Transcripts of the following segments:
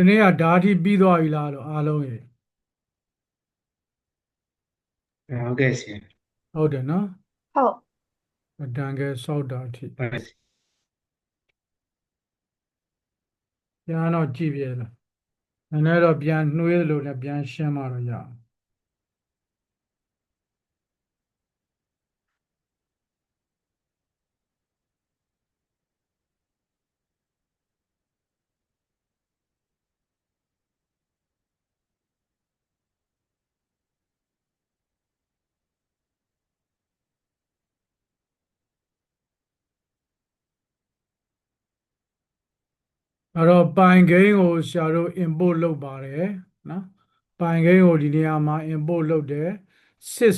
ဒီနေ့ကဓာတ်ထိပြီးသွားပြီလားတော့အားလုံးရေဟုတ်ကဲ့ဆရာဟုတ်တယ်နော်ဟုတ်အတန်ကဲစောက်တာအထိဟုတ်ဆပြန်တော့ကြည့်ပြလားနည်းနည်းတော့ပြန်နှွေးလို့လည်းပြန်ရှင်းမှတော့ရအောင်အဲ့တော့ပိုင်ဂိမ်းကိုဆရာတို့ import လုပ်ပါတယ်နော်ပိုင်ဂိမ်းကိုဒီနေရာမှာ import လုပ်တယ် sys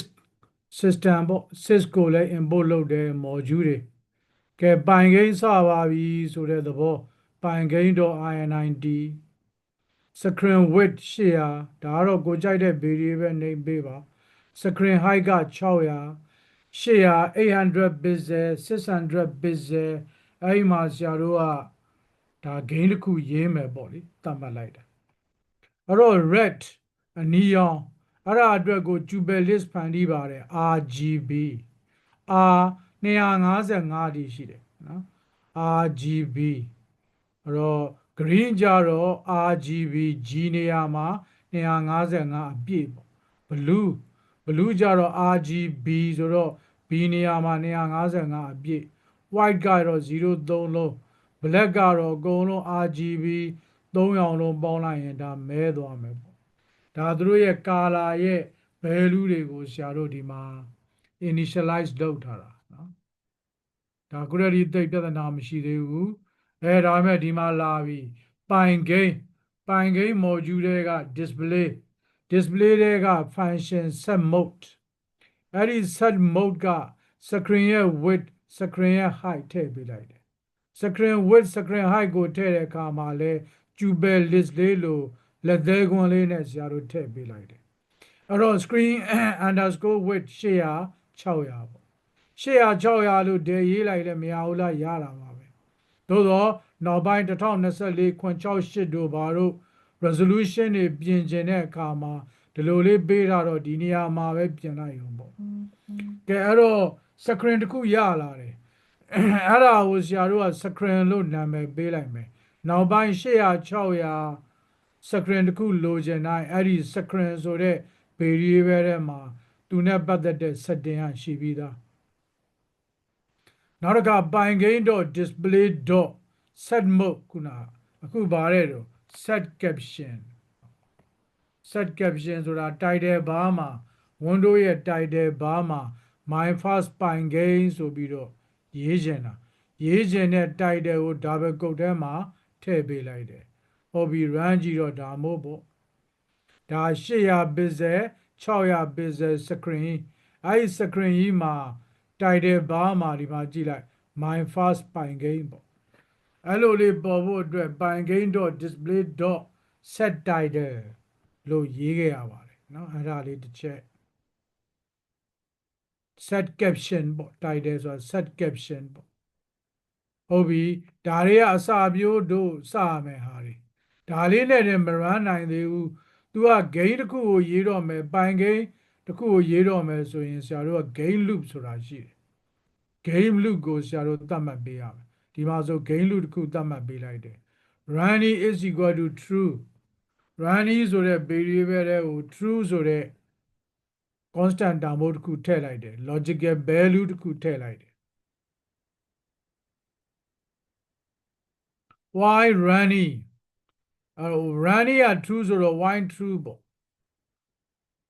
system ပေါ့ sys ကိုလည်း import လုပ်တယ် module တွေကဲပိုင်ဂိမ်းစပါပြီဆိုတဲ့သဘောပိုင်ဂိမ်း .init screen width 800ဒါကတော့ကိုကြိုက်တဲ့ variable name ပေးပါ screen height က600 800 pixel 600 pixel အဲ့ဒီမှာဆရာတို့ကဒါဂိမ်းတစ်ခုရေးမယ်ပေါ့လေသတ်မှတ်လိုက်တာအဲ့တော့ red အနီရောင်အဲ့ဒါအတွက်ကို Jupyter list ဖန်တီးပါတယ် RGB R 255ဒီရှိတယ်နော် RGB အဲ့တော့ green ကြတော့ RGB G နေရာမှာ255အပြည့်ပေါ့ blue ကြတော့ RGB ဆိုတော့ B နေရာမှာ255အပြည့် white ကတော့03လုံး black ကတော့အကုန်လုံး RGB 3ရောင်လုံးပေါင်းလိုက်ရင်ဒါမဲသွားမယ်ပေါ့ဒါသူတို့ရဲ့ color ရဲ့ value တွေကိုဆရာတို့ဒီမှာ initialize လုပ်ထားတာနော်ဒါခုတည်းတိတ်ပြဿနာမရှိသေးဘူးဒါပေမဲ့ဒီမှာလာပြီပိုင်ဂိမ်း module တွေက display တွေက function set mode အဲ့ဒီ set mode က screen ရဲ့ width screen ရဲ့ height ထည့်ပေးလိုက်တယ် screen width screen height ကိုထည့်တဲ့အခါမှာလဲ Jupyter list လေးလို့လက်သေးခွန်းလေးနဲ့ဆရာတို့ထည့်ပေးလိုက်တယ်အဲ့တော့ screen underscore width 800 600ပေါ့800 600လို့ဒယ်ရေးလိုက်လဲမရဘူးလားရတာပါပဲသို့တော့နောက်ပိုင်း2024ခွန်68တို့ဘာတို့ resolution တွေပြင်ကျင်တဲ့အခါမှာဒီလိုလေးပေးတာတော့ဒီနေရာမှာပဲပြင်လိုက်ရုံပေါ့ကဲအဲ့တော့ screen တစ်ခုရလာတယ်အဲ့ဒါကိုဆရာတို့က screen လို့နာမည်ပေးလိုက်မယ်နောက်ပိုင်း800 600 screen တစ်ခုလိုချင်တိုင်းအဲ့ဒီ screen ဆိုတဲ့ variable ထဲမှာသူနဲ့ပတ်သက်တဲ့ setting ကရှိပြီးသားနောက်တစ်ခါပိုင်ဂိမ်း .display .set mode ခုနအခုဗါတဲ့တော့ set caption ဆိုတာ title bar မှာ window ရဲ့ title bar မှာ my first ပိုင်ဂိမ်းဆိုပြီးတော့ရေးချင်တဲ့ title ကို double quote ထဲမှာထည့်ပေးလိုက်တယ်ဟုတ်ပြီ run ကြည့်တော့ဒါမို့ပေါ့ဒါ800 pixel 600 pixel screen အဲ့ဒီ screen ကြီးမှာ title bar မှာဒီမှာကြည့်လိုက် my first ပိုင်ဂိမ်းပေါ့အဲ့လိုလေးပေါ်ဖို့အတွက်ပိုင်ဂိမ်း .display .set title လို့ရေးခဲ့ရပါတယ်เนาะအဲ့ဒါလေးတစ်ချက် set caption ပေါ့ title ဆိုတာ set caption ပေါ့ဟုတ်ပြီဒါတွေကအစာပြိုးတို့စရမယ်ဟာတွေဒါလေးနဲ့လည်းမ run နိုင်သေးဘူးသူက gain တစ်ခုကိုရေးတော့မယ်ပိုင် gain တစ်ခုကိုရေးတော့မယ်ဆိုရင်ဆရာတို့က gain loop ဆိုတာရှိတယ် gain loop ကိုဆရာတို့သတ်မှတ်ပေးရမယ်ဒီမှာဆို gain loop တစ်ခုသတ်မှတ်ပေးလိုက်တယ် running is equal to true running ဆိုတဲ့ variable တွေကို true ဆိုတဲ့ constant တန်ဖိုးတစ်ခုထည့်လိုက်တယ် logical value တစ်ခုထည့်လိုက်တယ် why running running က true ဆိုတော့ why true ပေါ့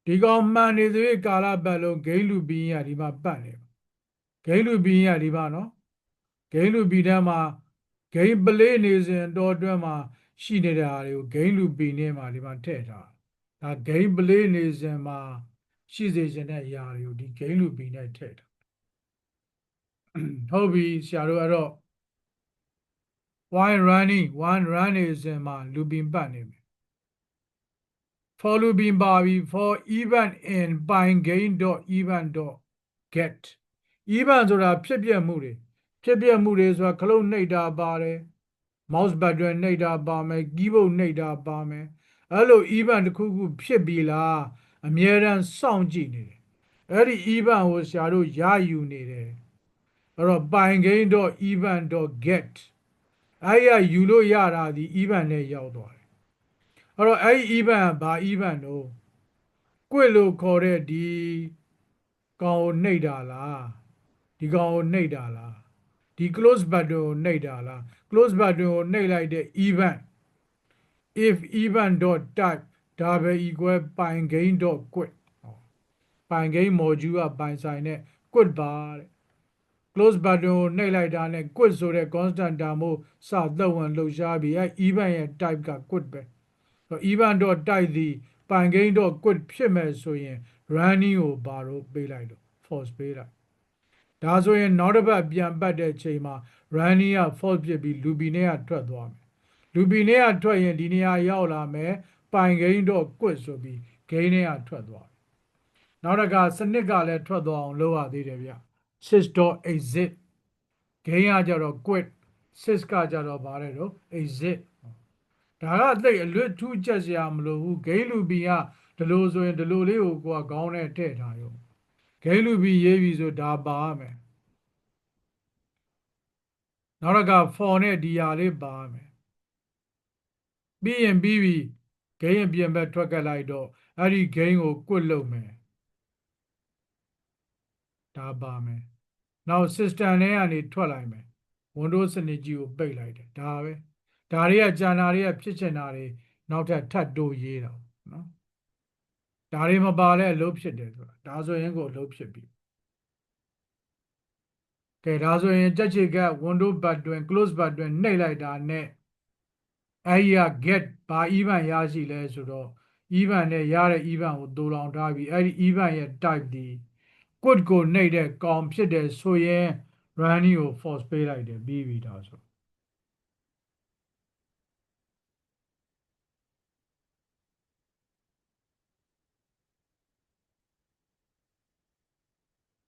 ဒီကောင်မှန်နေသေးကာလပတ်လုံး gain loop ပြီးရင်ဒီမှာပတ်နေ gain loop ပြီးရင်ဒီမှာနော် gain loop ပြီးတဲ့မှာ gain play နေစဉ်တော့အတွင်းမှာရှိနေတဲ့ဟာတွေကို gain loop ပြီးနေမှာဒီမှာထည့်ထားဒါ gain play နေစဉ်မှာရှိစေချင်တဲ့အရာတွေကိုဒီ gain loop ပြီးနေထည့်ထားဟုတ်ပြီဆရာတို့အဲ့တော့ while running one run နေစဉ်မှာ looping ပတ်နေပြီ for looping ပါပြီ for event in bind gain .event .get event ဆိုတာဖြစ်ပျက်မှုတွေဆိုတာခလုတ်နှိပ်တာပါတယ် mouse button နှိပ်တာပါမယ် keyboard နှိပ်တာပါမယ်အဲ့လို event တစ်ခုခုဖြစ်ပြီလားအမြဲတမ်းစောင့်ကြည့်နေတယ်အဲ့ဒီ event ကိုဆရာတို့ရယူနေတယ်အဲ့တော့ pine.event.get အဲ့ရယူလို့ရတာဒီ event နဲ့ရောက်သွားတယ်အဲ့တော့အဲ့ဒီ event ကဘာ event တော့ quit လို့ခေါ်တဲ့ဒီကောင်ကိုနှိပ်တာလားဒီကောင်ကိုနှိပ်တာလားဒီ close button ကိုနှိပ်တာလား close button ကိုနှိပ်လိုက်တဲ့ event if event.type ဒါပဲ equal pine.quit pine module ကပိုင်ဆိုင်တဲ့ quit ပါတဲ့ close button ကိုနှိပ်လိုက်တာနဲ့ quit ဆိုတဲ့ constant တာမို့စသက်ဝင်လှုပ်ရှားပြီးအဲ event ရဲ့ type က quit ပဲ event.type သည် pine.quit ဖြစ်မဲ့ဆိုရင် running ကိုဘာလို့ပေးလိုက်လို့ false ပေးလိုက်ဒါဆိုရင်နောက်တစ်ပတ်ပြန်ပတ်တဲ့ချိန်မှာ running က false ဖြစ်ပြီး loopy နဲ့ကထွက်သွားမယ် loopy နဲ့ကထွက်ရင်ဒီနေရာရောက်လာမယ် pine.quit ဆိုပြီး gain နဲ့ကထွက်သွားနောက်တစ်ခါစနစ်ကလည်းထွက်သွားအောင်လုပ်ရသေးတယ်ဗျ sys.exit gain ကကြတော့ quit sys ကကြတော့ဗါတယ်တော့ exit ဒါကသိအလွတ်ထူးချက်စရာမလိုဘူး gain loopy ကဒီလိုဆိုရင်ဒီလိုလေးကိုကိုကခေါင်းနဲ့ထည့်ထားရုံ gain loopy ရေးပြီဆိုဒါပါရမယ်နောက်တစ်ခါ for နဲ့ဒီဟာလေးပါရမယ်ပြီးရင်ပြီးပြီ gain ရင်ပြင်ဘက်ထွက်ကလိုက်တော့အဲ့ဒီ gain ကို quit လုပ်မယ်ဒါပါမယ်နောက် system ထဲကနေထွက်လိုက်မယ် Windows စနစ်ကြီးကိုပိတ်လိုက်တယ်ဒါပဲဒါတွေကကြာနာတွေကဖြစ်ချင်တာတွေနောက်ထပ်ထပ်တိုးရေးတော့နော်ဒါတွေမပါလဲအလုပ်ဖြစ်တယ်ဆိုတာဒါဆိုရင်ကိုအလုပ်ဖြစ်ပြီကဲဒါဆိုရင်ကြက်ချေက Windows button close button နှိပ်လိုက်တာနဲ့အဲ့ဒီက get ဘာ event ရရှိလဲဆိုတော့ event နဲ့ရတဲ့ event ကိုတူလောင်ထားပြီးအဲ့ဒီ event ရဲ့ type ဒီ quit ကိုနှိပ်တဲ့ကောင်ဖြစ်တယ်ဆိုရင် running ကို false ပေးလိုက်တယ်ပြီးပြီဒါဆို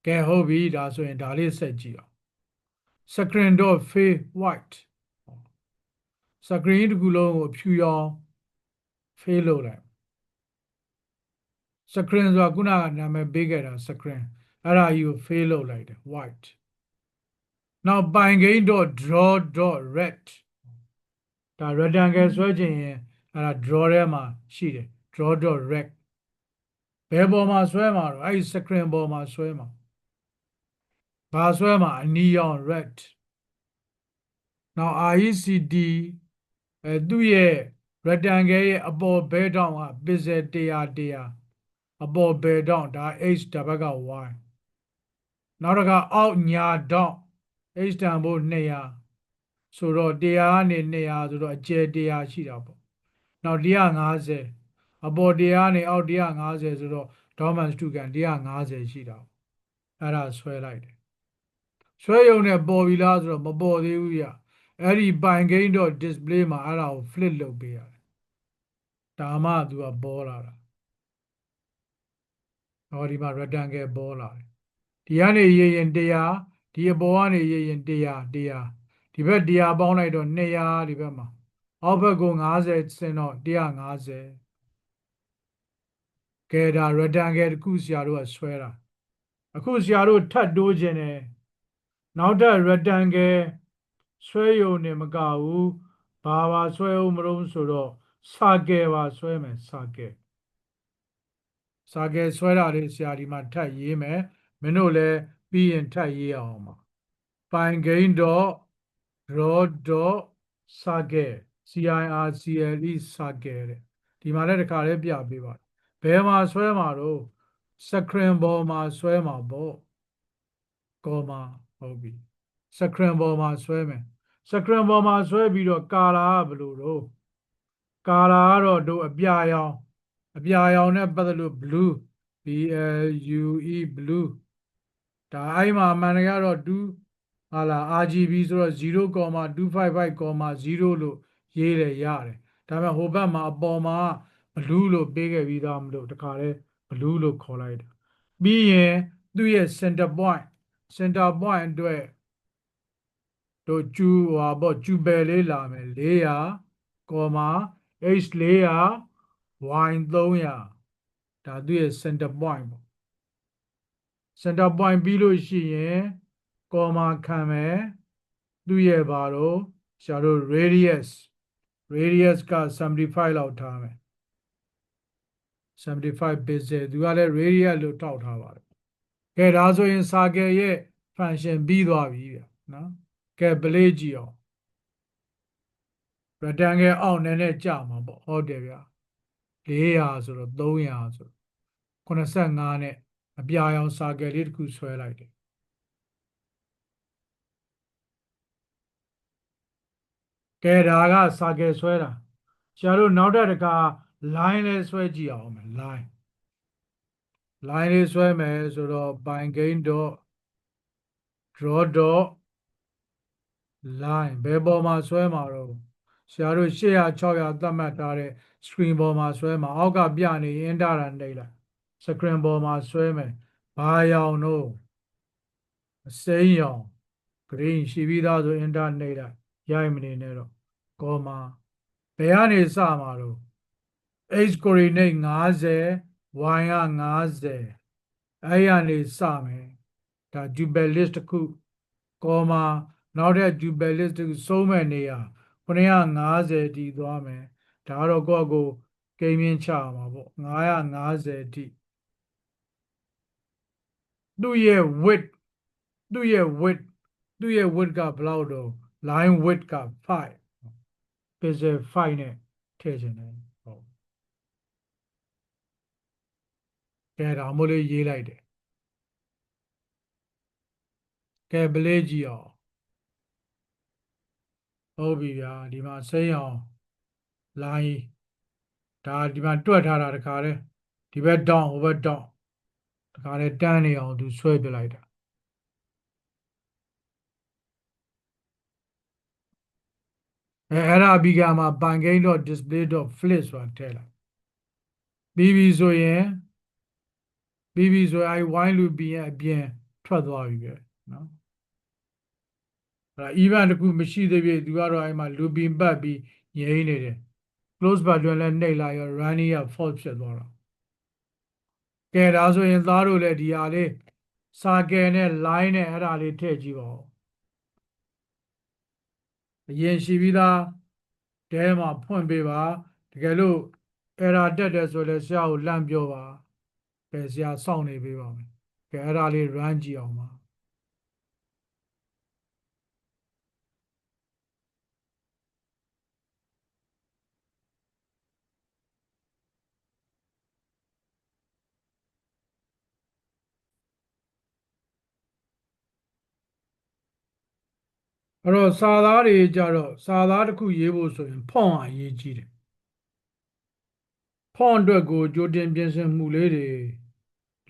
ကဲဟုတ်ပြီဒါဆိုရင်ဒါလေးဆက်ကြည့်အောင် screen.fade white screen တစ်ခုလုံးကိုဖြူရောင် fade လုပ်လိုက် screen ဆိုတာခုနကနာမည်ပေးခဲ့တာ screen အဲ့ဒါကြီးကို fade လုပ်လိုက်တယ် white နောက် pine.draw.red ဒါ rectangle ဆွဲချင်ရင်အဲ့ဒါ draw ထဲမှာရှိတယ် draw.red ဘယ်ပေါ်မှာဆွဲမှာတော့အဲ့ဒီ screen ပေါ်မှာဆွဲမှာဘာဆွဲမှာအနီရောင် red နောက် RECD သူ့ရဲ့ rectangle ရဲ့အပေါ်ဘဲထောင့်က pixel 100အပေါ်ဘဲထောင့်ဒါ h ဒါဘက်က y နောက်တစ်ခါအောက်ညာထောင့် h တန်ဖို့200ဆိုတော့100ကနေ200ဆိုတော့အကျယ်100ရှိတာပေါ့နောက်150အပေါ်100ကနေအောက်150ဆိုတော့ဒေါမန်စတုကန်150ရှိတာအဲ့ဒါဆွဲလိုက်တယ်ဆွဲရုံနဲ့ပေါ်ပြီလားဆိုတော့မပေါ်သေးဘူးဗျအဲ့ဒီ pine.display မှာအဲ့ဒါကို flip လုပ်ပေးရတယ်ဒါမှသူကပေါ်လာတာဟောဒီမှာ rectangle ပေါ်လာတယ်ဒီကနေရေးရင်100ဒီအပေါ်ကနေရေးရင်100ဒီဘက်100ပေါင်းလိုက်တော့200ဒီဘက်မှာအောက်ဘက်ကို50စင်တော့150ကဲဒါ rectangle တစ်ခုဆရာတို့ကဆွဲတာအခုဆရာတို့ထပ်တိုးခြင်းတယ်နောက်ထပ် rectangle ဆွဲရုံနဲ့မကဘူးဘာဆွဲအောင်မလို့ဆိုတော့ circle ပါဆွဲမယ် circle ဆွဲတာလေးဆရာဒီမှာထပ်ရေးမယ်မင်းတို့လည်းပြီးရင်ထပ်ရေးအောင်ပါ pine.draw.circle circle circle တဲ့ဒီမှာလည်းတစ်ခါလေးပြပေးပါဘယ်မှာဆွဲမှာတော့ screen ပေါ်မှာဆွဲမှာပေါ့ကောမှာဟုတ်ပြီ screen ပေါ်မှာဆွဲမယ် screen ပေါ်မှာဆွဲပြီးတော့ color ကဘယ်လိုတော့ color ကတော့တို့အပြာရောင်နဲ့ပတ်သက်လို့ blue blue blue ဒါအဲ့မှာအမှန်တကယ်တော့2ဟာလာ RGB ဆိုတော့0.255.0လို့ရေးတယ်ရတယ်ဒါပေမဲ့ဟိုဘက်မှာအပေါ်မှာ blue လို့ပေးခဲ့ပြီးသားမလို့တခါလဲ blue လို့ခေါ်လိုက်တာပြီးရင်သူ့ရဲ့ center point အတွက် တို့ကျူဟာပေါ့ကျူပယ်လေးလာမယ်400 comma h 400 y 300ဒါသူရဲ့ center point ပေါ့ center point ပြီးလို့ရှိရင် comma ခံမယ်သူရဲ့ဘာလို့ဆရာတို့ radius က75လောက်ထားမယ်75 pixel သူကလည်း radius လို့ထောက်ထားပါတယ်ကဲဒါဆိုရင် circle ရဲ့ function ပြီးသွားပြီဗျနော်ကဲ play ကြည့်အောင် rectangle အောက်နည်းနည်းကြာမှာပေါ့ဟုတ်တယ်ဗျ400ဆိုတော့300ဆိုတော့85နဲ့အပြာရောင် circle လေးတစ်ခုဆွဲလိုက်တယ်ကဲဒါက circle ဆွဲတာဆရာတို့နောက်တစ်ခါ line လေးဆွဲကြည့်အောင်မယ် line လေးဆွဲမယ်ဆိုတော့ Bangame draw line ဘယ်ပေါ်မှာဆွဲမှာတော့ဆရာတို့800 600သတ်မှတ်ထားတဲ့ screen ပေါ်မှာဆွဲမှာအောက်ကပြနေ enter တာနှိပ်လိုက် screen ပေါ်မှာဆွဲမယ်ဘာရောင်တော့အစိမ်းရောင် green ရှိပြီးသားဆို enter နှိပ်လိုက်ရိုက်မနေနဲ့တော့ comma ဘယ်ကနေစမှာတော့ x coordinate 50 y က50အဲ့ရနေစမယ်ဒါ dual list တစ်ခု comma နောက်တဲ့ dual list တစ်ခုဆုံးမဲ့နေရာ950တိသွားမယ်ဒါတော့ကိုယ့်ကိုကိန်းမြင့်ချမှာပေါ့950တိသူ့ရဲ့ width ကဘယ်လောက်တော့ line width က5 pixel 5နဲ့ထည့်ချင်တယ်ဟုတ်ကဲဒါမို့လေးရေးလိုက်တယ်ကဲ play ကြည့်အောင်ဟုတ်ပြီဗျာဒီမှာစိမ်းအောင် line ဒါဒီမှာတွက်ထားတာတခါတည်းဒီဘက် down ဟိုဘက် down တခါတည်းတန်းနေအောင်သူဆွဲပြလိုက်တာအဲ့ဒါပြီးကမှ Bangame.display.flip ဆိုတာထည့်လိုက်ပြီးပြီဆိုရင်အဲ့ while loop ရဲ့အပြင်ထွက်သွားပြီပဲနော်အဲ့ event တစ်ခုမရှိသေးပြီသူကတော့အဲ့မှာ looping ပတ်ပြီးငြိမ်းနေတယ် close button လည်းနှိပ်လိုက်ရော running က false ဖြစ်သွားတော့ကဲဒါဆိုရင်သားတို့လည်းဒီဟာလေး circle နဲ့ line နဲ့အဲ့ဒါလေးထည့်ကြည့်ပါဦးအရင်ရှိပြီးသားတဲမှာဖွင့်ပေးပါတကယ်လို့ error တက်တယ်ဆိုလည်းဆရာကိုလှမ်းပြောပါကဲဆရာစောင့်နေပေးပါမယ်ကဲအဲ့ဒါလေး run ကြည့်အောင်ပါအဲ့တော့စာသားတွေကြတော့စာသားတစ်ခုရေးဖို့ဆိုရင် font အရေးကြီးတယ် font အတွက်ကိုကြိုတင်ပြင်ဆင်မှုလေးတွေ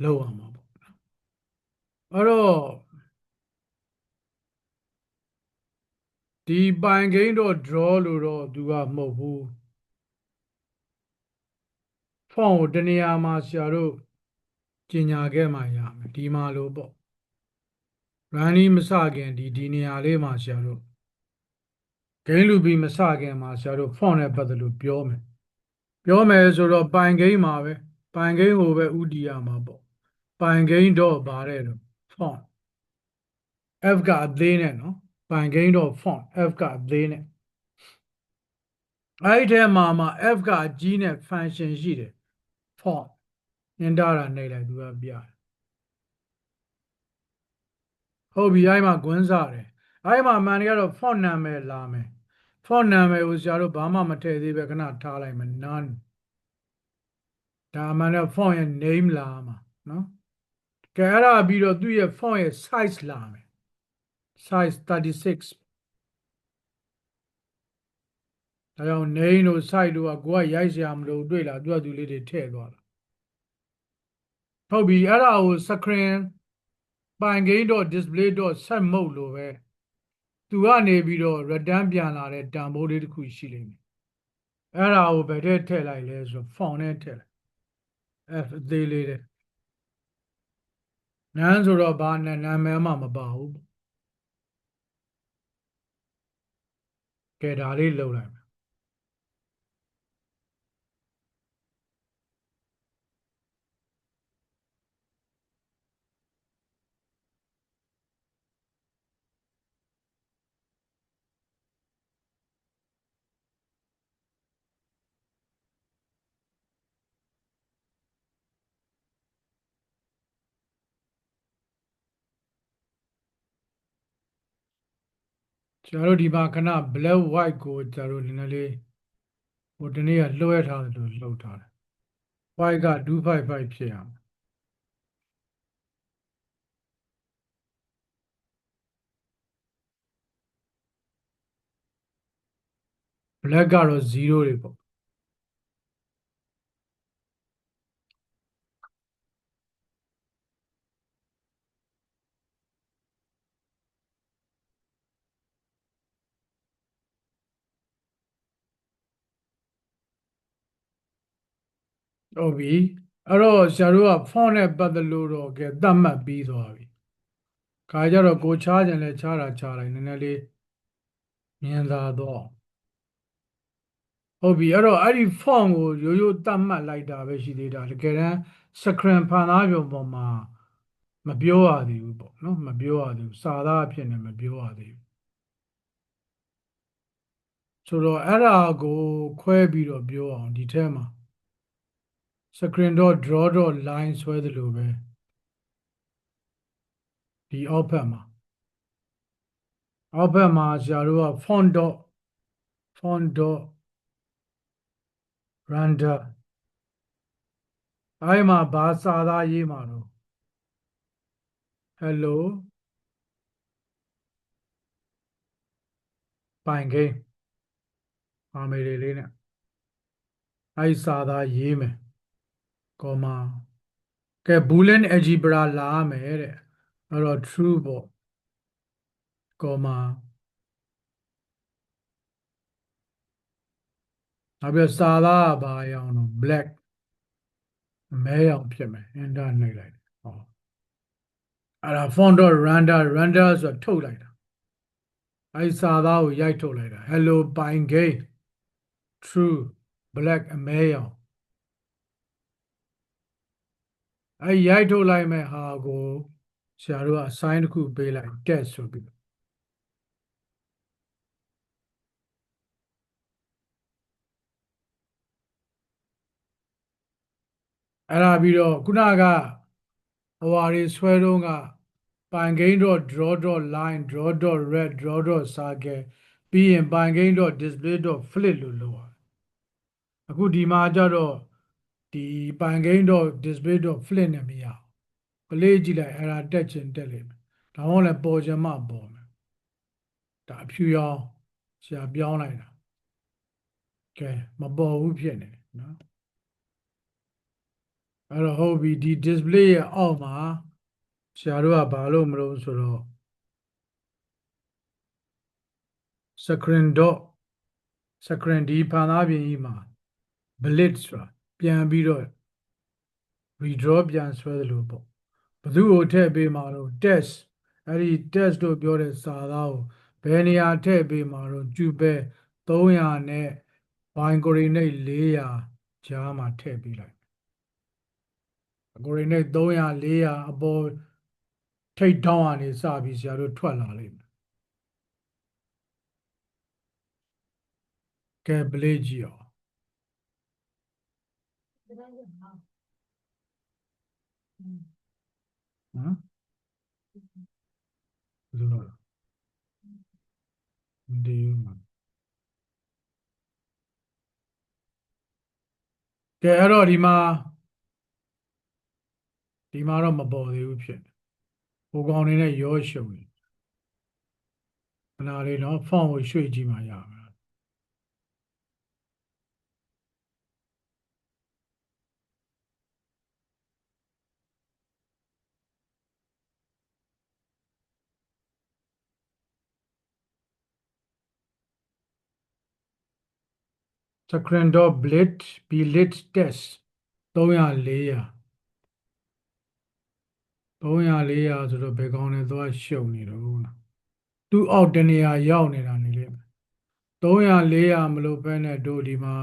လုပ်အောင်ပါပေါ့အဲ့တော့ဒီ Bangame.draw လို့တော့သူကမဟုတ်ဘူး font ကိုတနေရာမှာဆရာတို့ကျင်ညာခဲ့မှရမယ်ဒီမှာလို့ပေါ့ running မစခင်ဒီနေရာလေးမှာဆရာတို့ game looping မစခင်မှာဆရာတို့ font နဲ့ပတ်သက်လို့ပြောမယ်ဆိုတော့ Bangame မှာပဲ Bangame ကိုပဲဥတီရမှာပေါ့ Bangame တော့ဗါတဲ့တော့ font F ကအသေးနဲ့နော် Bangame တော့ font F ကအသေးနဲ့အဲ့ဒီထဲမှာF ကအကြီးနဲ့ function ရှိတယ် font enter တာနှိပ်လိုက်သူကပြတယ်ဟုတ်ပြီအဲ့မှာဂွန်းစားတယ်အဲ့မှာမှန်တယ်ကတော့ font နာမည်လာမယ် font နာမည်ကိုဆရာတို့ဘာမှမထည့်သေးပဲခဏထားလိုက်မယ် none ဒါမှန်တဲ့ font ရဲ့ name လာမှာနော်ကဲအဲ့ဒါပြီးတော့သူ့ရဲ့ font ရဲ့ size လာမယ် size 36ဒါကြောင့် name တို့ site တို့ကကိုကရိုက်စရာမလိုတွေ့လားသူကသူလေးတွေထည့်သွားတာဟုတ်ပြီအဲ့ဒါကို screen Bangame.display.set mode လို့ပဲသူကနေပြီးတော့ return ပြန်လာတဲ့တန်ဖိုးလေးတစ်ခုရှိလိမ့်မယ်အဲ့ဒါကိုဘယ်ထဲထည့်လိုက်လဲဆို font နဲ့ထည့်လိုက် F အသေးလေးတဲ့နန်းဆိုတော့ဘာနာမည်မှမပါဘူး ကဲဒါလေးလုပ်လိုက်မယ်ကျွန်တော်တို့ဒီမှာခဏ black white ကိုကျွန်တော်တို့နည်းနည်းလေးဟိုတနေ့ကလွှဲထားတယ်လို့လှုပ်ထားတယ် white က255ဖြစ်အောင် black ကတော့0တွေပေါ့ဟုတ်ပြီအဲ့တော့ဆရာတို့က font နဲ့ပတ်သက်လို့တော့ကဲသတ်မှတ်ပြီးသွားပြီခါကြတော့ကိုချားကြတယ်လဲချားတာချားလိုက်နည်းနည်းလေးမြင်သာတော့ဟုတ်ပြီအဲ့တော့အဲ့ဒီ font ကိုရိုးရိုးသတ်မှတ်လိုက်တာပဲရှိသေးတာတကယ်တမ်း screen ဖန်သားပြုံပေါ်မှာမပြောရသေးဘူးပေါ့နော်မပြောရသေးဘူးစာသားအဖြစ်နဲ့မပြောရသေးဘူးဆိုတော့အဲ့ဒါကိုခွဲပြီးတော့ပြောအောင်ဒီထဲမှာ screen.draw.line ဆွဲသလိုပဲဒီအောက်ဘက်မှာအောက်ဘက်မှာဆရာတို့က font.render အဲ့မှာဘာစာသားရေးမှာတော့ hello ပိုင်ကိန်းအာမေလေးလေးနဲ့အဲ့စာသားရေးမယ်ကော်မာကဲ boolean algebra လာမယ်တဲ့အဲ့တော့ true ပေါ့ကော်မာနောက်ပြီးစာသားကဘာရအောင်တော့ black မဲရောင်ဖြစ်မယ် enter နှိပ်လိုက်ဟောအဲ့ဒါ font.render ဆိုတော့ထုတ်လိုက်တာအဲ့စာသားကိုရိုက်ထုတ်လိုက်တာ hello ပိုင်ကိန်း true black အမဲရောင်အဲ့ရိုက်ထုတ်လိုက်မဲ့ဟာကိုဆရာတို့က assign တစ်ခုပေးလိုက် test ဆိုပြီးအဲ့ဒါပြီးတော့ခုနကဟိုဟာတွေဆွဲတော့ကပိုင်ကိန်း .draw.line draw.red draw.circle ပြီးရင်ပိုင်ကိန်း .display.flip လို့လုပ်ရတယ်အခုဒီမှာကြတော့ဒီပိုင်ကိန်း .display.flip နဲ့မရဘူးပလေးကြည့်လိုက်အဲ့ဒါတက်ချင်တက်လိမ့်မယ်ဒါမှမဟုတ်လည်းပေါ်ချင်မှပေါ်မယ်ဒါအဖြူရောင်ဆရာပြောင်းလိုက်တာကဲမပေါ်ဘူးဖြစ်နေတယ်နော်အဲ့တော့ဟုတ်ပြီဒီ display ရဲ့အောက်မှာဆရာတို့ကဘာလို့မလုပ်ဆိုတော့ screen ဒီဖန်သားပြင်ကြီးမှာ blitz ဆိုတာပြန်ပြီးတော့ redraw ပြန်ဆွဲသလိုပေါ့ဘယ်သူ့ကိုထည့်ပေးမှာတော့ test အဲ့ဒီ test တို့ပြောတဲ့စာသားကိုဘယ်နေရာထည့်ပေးမှာတော့ကျူပဲ300နဲ့ bind coordinate 400ကြားမှာထည့်ပေးလိုက် coordinate 300 400အပေါ်ထိတ်တောင်းကနေစပြီးဆရာတို့ထွက်လာလိမ့်မယ်ကဲ blade ကြည့်အောင်နော်ဘယ်လိုလဲဒီမှာကဲအဲ့တော့ဒီမှာတော့မပေါ်သေးဘူးဖြစ်ဟိုကောင်နေနဲ့ရောရှုံနေခဏလေးနော် font ကိုရွှေ့ကြည့်မှရမယ် screen.blit blit test 300 400ဆိုတော့ဘယ်ကောင်လဲသွားရှုံနေတော့သူ့အောက်တနေရာရောက်နေတာနေလေ 300 400မလို့ပဲနဲ့တို့ဒီမှာ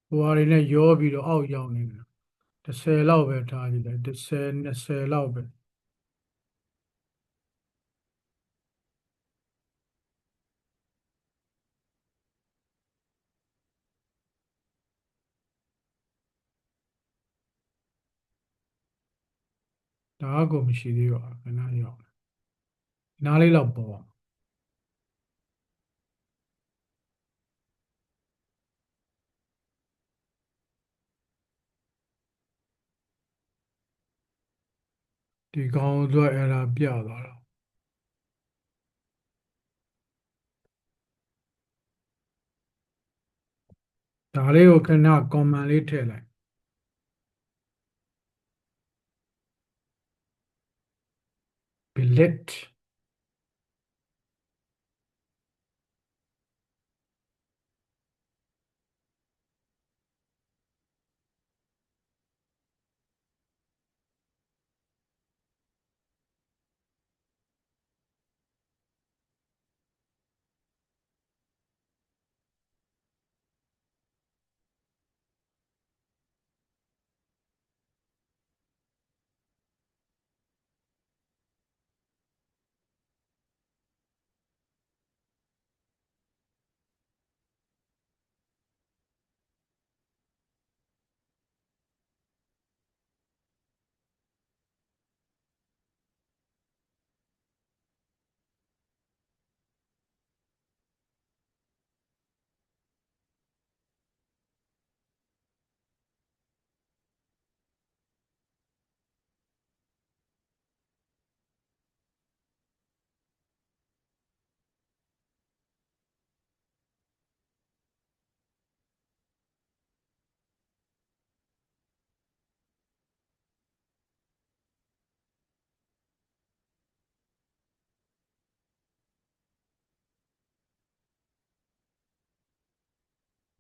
ဟိုဟာတွေနဲ့ရောပြီးတော့အောက်ရောက်နေတယ်10လောက်ပဲထားကြည့်တယ်10 20လောက်ပဲဒါကကိုမရှိသေးပါဘူးခဏရောက်နားလေးတော့ပေါ့ဒီကောင်အတွက်အဲ့ဒါပြသွားတော့ဒါလေးကိုခဏ comment လေးထည့်လိုက် billet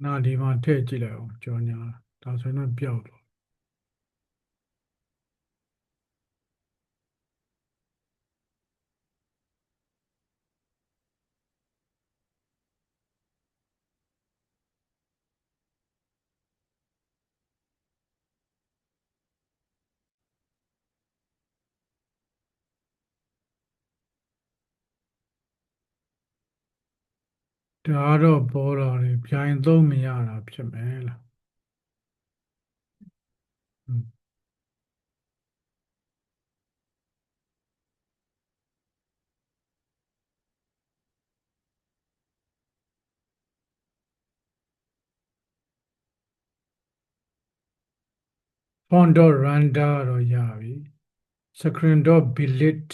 နာဒီမှာထည့်ကြည့်လိုက်အောင်ကြော်ညာဒါဆိုရင်တော့ပျောက်တော့ဒါတော့ပေါ်တာတွေပြိုင်သုံးမရတာဖြစ်မယ်လားfont.render တော့ရပြီ screen.billet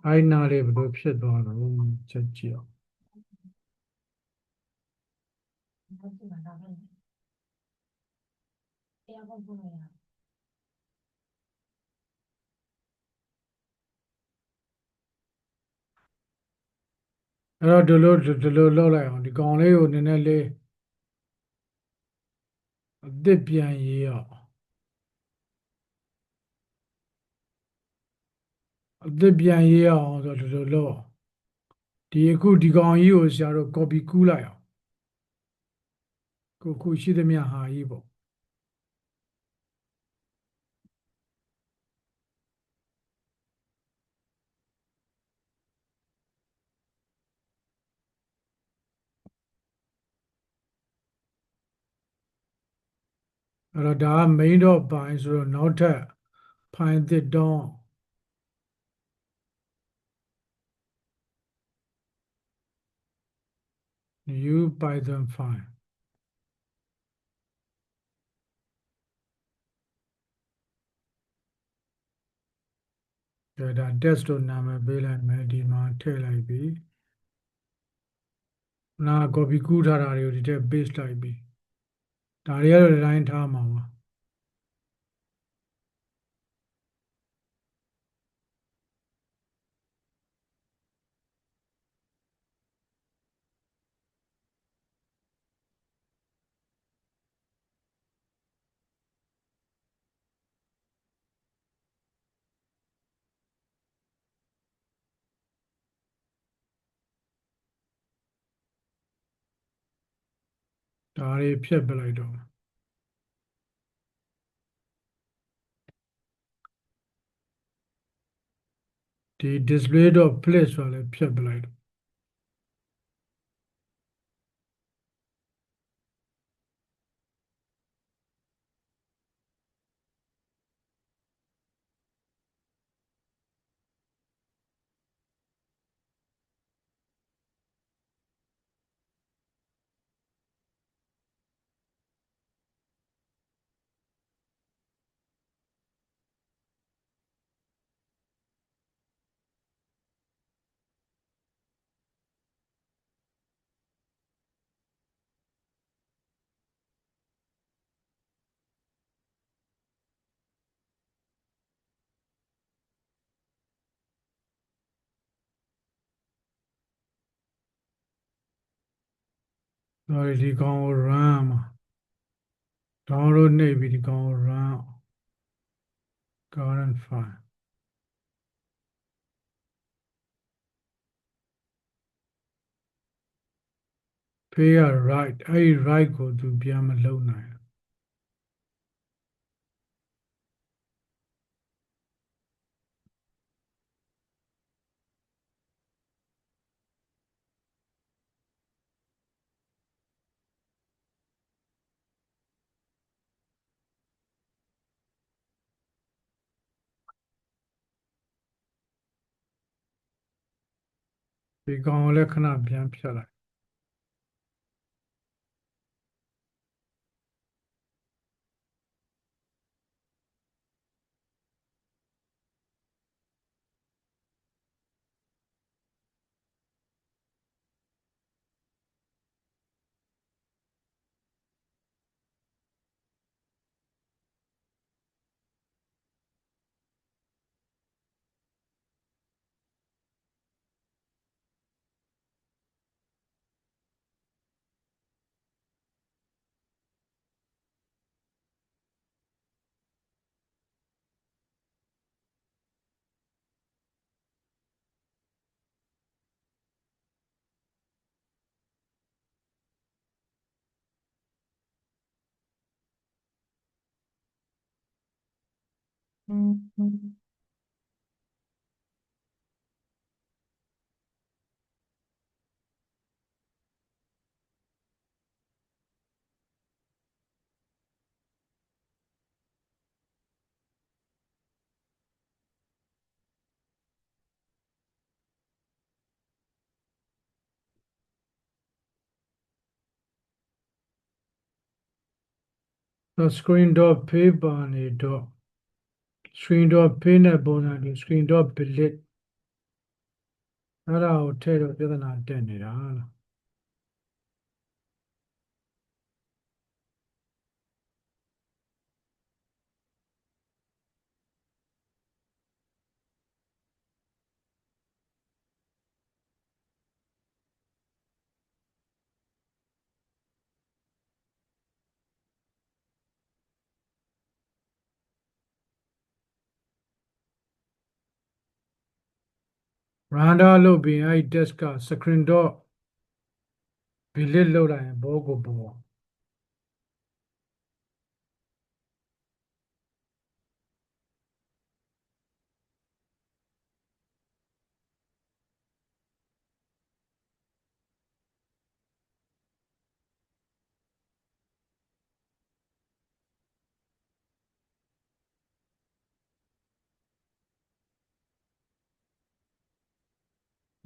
အဲ့နာလေးဘယ်လိုဖြစ်သွားတော့ချက်ကြည့်အောင်အဲ့တော့ဒီလိုလောက်လိုက်အောင်ဒီကောင်လေးကိုနည်းနည်းလေးအသစ်ပြန်ရေးအောင်အသစ်ပြန်ရေးအောင်ဆိုတော့ဒီလိုလောက်ဒီအခုဒီကောင်ကြီးကိုဆရာတို့ copy ကူးလိုက်အောင်ခုရှိသမျှဟာကြီးပေါ့အဲ့တော့ဒါက main.py ဆိုတော့နောက်ထပ် file သစ်တော့ new python file ဒါ test လို့နာမည်ပေးလိုက်မယ်ဒီမှာထည့်လိုက်ပြီနာ copy ကူးထားတာတွေကိုဒီထဲ paste လိုက်ပြီဒါတွေကတော့ဒီတိုင်းထားမှာပါ ဒါတွေဖြတ်ပလိုက်တော့ဒီ display.play ဆိုတာလည်းဖြတ်ပလိုက်တော့ဒါတွေဒီကောင်ကို run မှာ download နှိပ်ပြီးဒီကောင်ကို run current file ဖေးက right အဲ့ဒီ right ကိုသူပြန်မလုပ်နိုင်ဒီကောင်ကိုလည်းခဏပြန်ဖြတ်လိုက်screen.pay ပါနေတော့ screen.pay နဲ့ပုံစံဒီ screen.billet အဲ့ဒါကိုထည့်တော့ပြဿနာတက်နေတာလားrender လုပ်ပြီးအဲ့ဒီ desk က screen.billet လုပ်လိုက်ရင်ဘောကိုဘော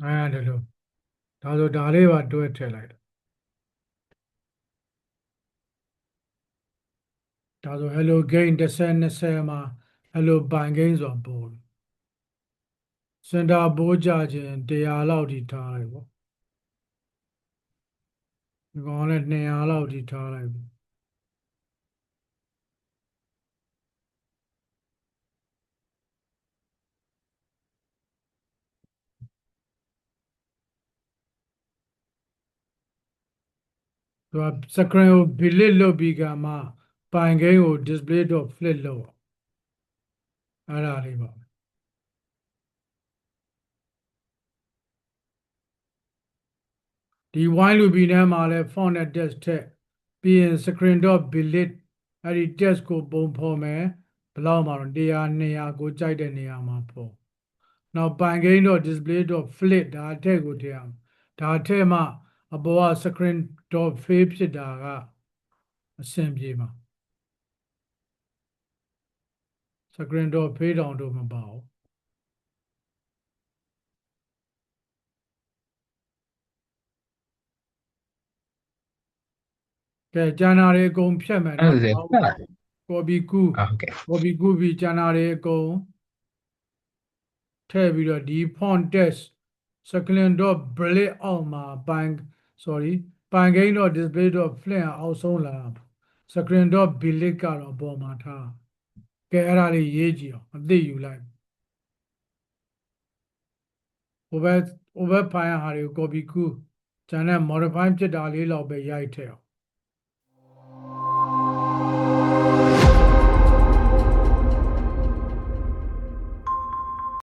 အဲ့ဒါလို့ဒါဆိုဒါလေးပါတွဲထည့်လိုက်ဒါဆို hello game 1020မှာ hello ပိုင် game ဆိုတာပေါ်တယ်စင်တာပိုးကြခြင်း100လောက်ထိထားလိုက်ပေါ့ဒီကောင်လည်း200လောက်ထိထားလိုက်ပြီသူက screen ကို billet လုပ်ပြီးကမှပိုင် game ကို display.flip လုပ်အဲ့ဒါလေးပါဒီ while loop နဲ့မှာလဲ font နဲ့ text ထည့် ပြီးရင် screen dot billet အဲ့ဒီ text ကိုပုံဖော်မယ်ဘယ်လောက်မှာတော့100 200ကိုကြိုက်တဲ့နေရာမှာဖော်နောက်ပိုင်ကိန်းတော့ display dot flip ဒါအထက်ကိုထည့်ရမယ်ဒါအထက်မှာအပေါ်က screen dot fade ဖြစ်တာကအဆင်ပြေမှာ screen dot fade တောင်တော့မပါဘူးကဲကျန်တာတွေအကုန်ဖြတ်မယ် အဲ့ နော် ဒါဆိုဖတ်လာ copy ကူး ဟုတ်ကဲ့ copy ကူးပြီးကျန်တာတွေအကုန်ထည့်ပြီးတော့ဒီ font text screen dot billet အောက်မှာပိုင် sorry ပိုင်ကိန်းတော့ display dot flip အောက်ဆုံးလာ screen dot billet ကတော့အပေါ်မှာထားကဲအဲ့ဒါလေးရေးကြည့်အောင်အသိယူလိုက်ဟိုဘက်ဖိုင်ဟာတွေကို copy ကူးကျန်တဲ့ modify ဖြစ်တာလေးတော့ပဲရိုက်ထည့်အောင်